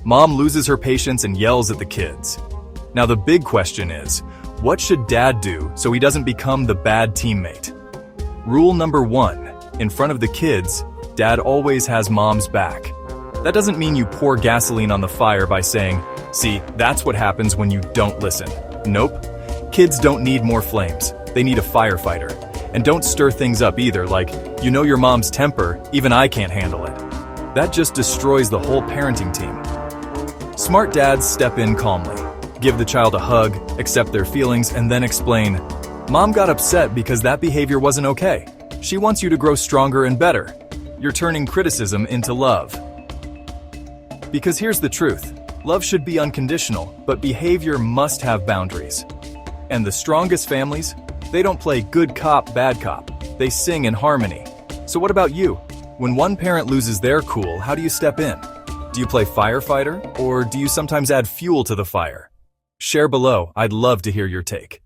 Mom loses her patience and yells at the kids. Now the big question is, what should dad do so he doesn't become the bad teammate? Rule number 1. In front of the kids, dad always has mom's back. That doesn't mean you pour gasoline on the fire by saying, "See, that's what happens when you don't listen." Nope. Kids don't need more flames. They need a firefighter. And don't stir things up either, like, "You know your mom's temper, even I can't handle it." That just destroys the whole parenting team. Smart dads step in calmly. Give the child a hug, accept their feelings, and then explain, "Mom got upset because that behavior wasn't okay. She wants you to grow stronger and better." You're turning criticism into love. Because here's the truth. Love should be unconditional, but behavior must have boundaries. And the strongest families, they don't play good cop, bad cop. They sing in harmony. So what about you? When one parent loses their cool, how do you step in? Do you play firefighter, or do you sometimes add fuel to the fire? Share below. I'd love to hear your take.